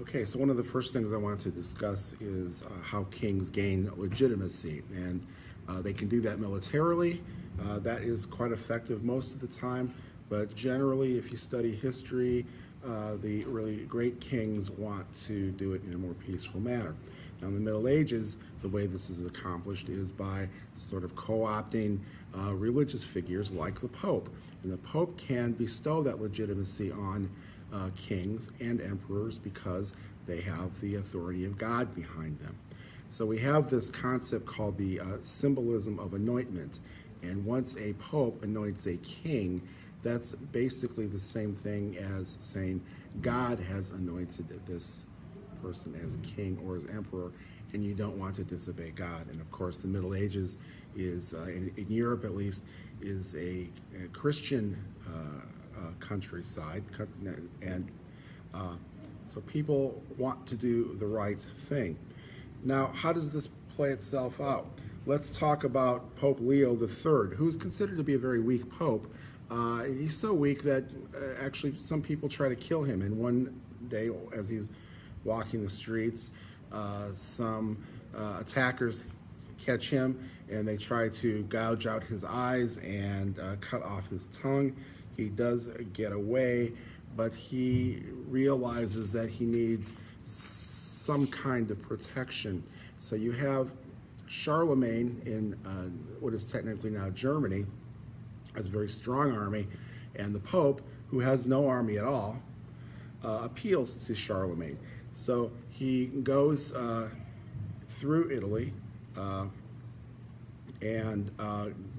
Okay, so one of the first things I want to discuss is how kings gain legitimacy, and they can do that militarily. That is quite effective most of the time, but generally, if you study history, the really great kings want to do it in a more peaceful manner. Now, in the Middle Ages, the way this is accomplished is by sort of co-opting religious figures like the Pope. And the Pope can bestow that legitimacy on kings and emperors because they have the authority of God behind them. So we have this concept called the symbolism of anointment. And once a pope anoints a king, that's basically the same thing as saying God has anointed this person as king or as emperor, and you don't want to disobey God. And of course, the Middle Ages is, in Europe at least, is a Christian countryside, and so people want to do the right thing. Now, how does this play itself out? Let's talk about Pope Leo III, who's considered to be a very weak pope. He's so weak that actually some people try to kill him. And one day, as he's walking the streets, some attackers catch him and they try to gouge out his eyes and cut off his tongue. He does get away, but he realizes that he needs some kind of protection. So you have Charlemagne in what is technically now Germany, has a very strong army, and the Pope, who has no army at all, appeals to Charlemagne. So he goes through Italy and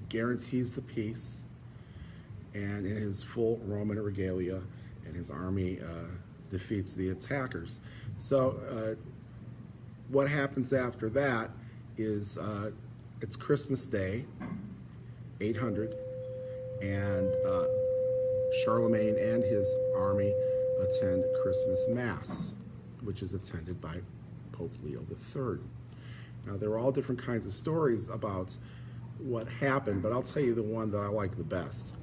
guarantees the peace, and in his full Roman regalia, and his army defeats the attackers. So what happens after that is it's Christmas Day, 800, and Charlemagne and his army attend Christmas Mass, which is attended by Pope Leo III. Now, there are all different kinds of stories about what happened, but I'll tell you the one that I like the best.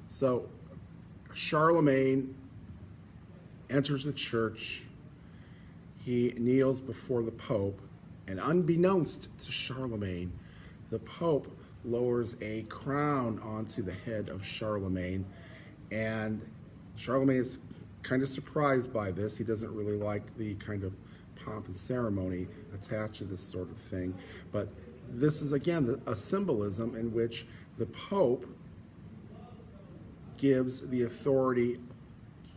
So Charlemagne enters the church, he kneels before the Pope, and unbeknownst to Charlemagne, the Pope lowers a crown onto the head of Charlemagne, and Charlemagne is kind of surprised by this. He doesn't really like the kind of pomp and ceremony attached to this sort of thing, but this is again a symbolism in which the Pope gives the authority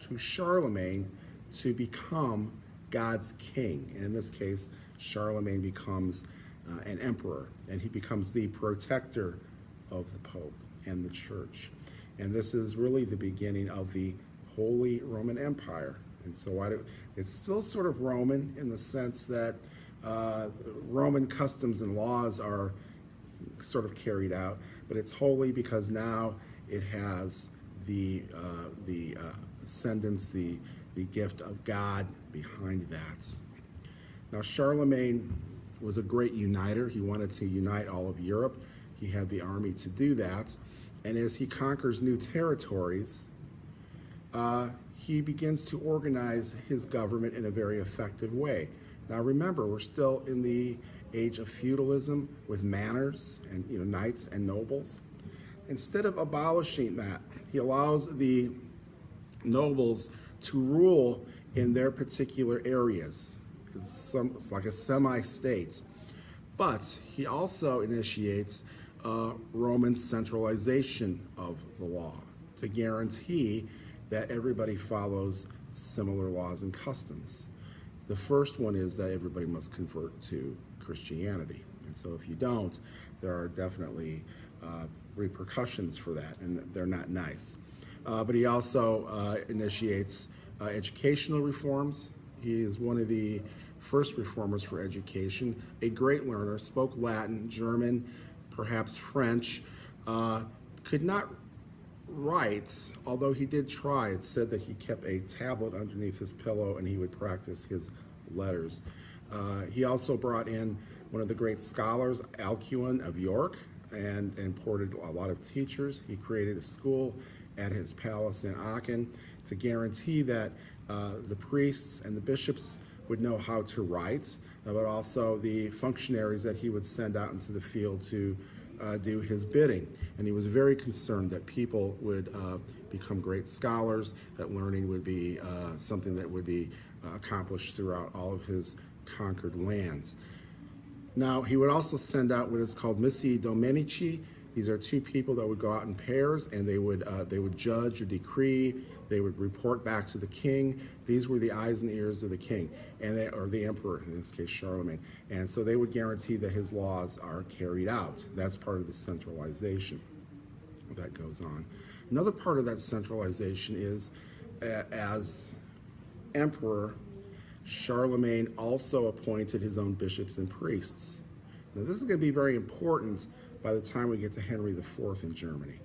to Charlemagne to become God's king. And in this case, Charlemagne becomes an emperor, and he becomes the protector of the Pope and the church. And this is really the beginning of the Holy Roman Empire. And so it's still sort of Roman in the sense that Roman customs and laws are sort of carried out, but it's holy because now it has the ascendance, the gift of God behind that. Now, Charlemagne was a great uniter. He wanted to unite all of Europe. He had the army to do that. And as he conquers new territories, he begins to organize his government in a very effective way. Now, remember, we're still in the age of feudalism with manors and knights and nobles. Instead of abolishing that, he allows the nobles to rule in their particular areas. It's like a semi-state. But he also initiates Roman centralization of the law to guarantee that everybody follows similar laws and customs. The first one is that everybody must convert to Christianity. And so if you don't, there are definitely repercussions for that, and they're not nice. But he also initiates educational reforms. He is one of the first reformers for education, a great learner, spoke Latin, German, perhaps French, could not write, although he did try. It said that he kept a tablet underneath his pillow and he would practice his letters. He also brought in one of the great scholars, Alcuin of York, and imported a lot of teachers. He created a school at his palace in Aachen to guarantee that the priests and the bishops would know how to write, but also the functionaries that he would send out into the field to do his bidding. And he was very concerned that people would become great scholars, that learning would be something that would be accomplished throughout all of his conquered lands. Now, he would also send out what is called missi dominici. These are two people that would go out in pairs, and they would judge a decree. They would report back to the king. These were the eyes and ears of the king, or the emperor, in this case Charlemagne. And so they would guarantee that his laws are carried out. That's part of the centralization that goes on. Another part of that centralization is, as emperor, Charlemagne also appointed his own bishops and priests. Now, this is going to be very important by the time we get to Henry IV in Germany.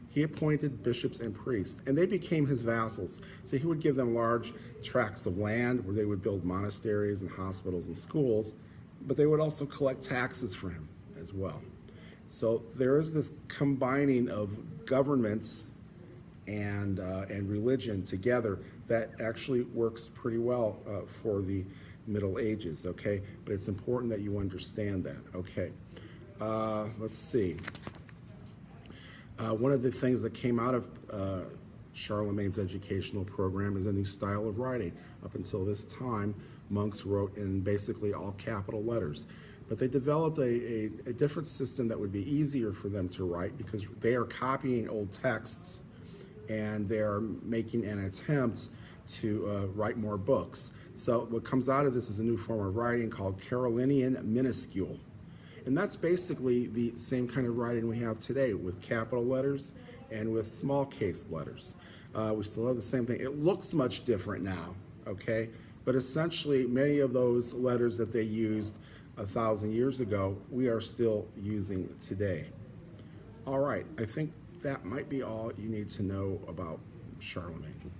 He appointed bishops and priests, and they became his vassals. So he would give them large tracts of land where they would build monasteries and hospitals and schools, but they would also collect taxes for him as well. So there is this combining of government and religion together that actually works pretty well for the Middle Ages, okay? But it's important that you understand that, okay? Let's see. One of the things that came out of Charlemagne's educational program is a new style of writing. Up until this time, monks wrote in basically all capital letters. But they developed a different system that would be easier for them to write, because they are copying old texts and they are making an attempt to write more books. So what comes out of this is a new form of writing called Carolinian minuscule. And that's basically the same kind of writing we have today, with capital letters and with small case letters. We still have the same thing. It looks much different now, okay? But essentially, many of those letters that they used 1,000 years ago, we are still using today. All right, I think that might be all you need to know about Charlemagne.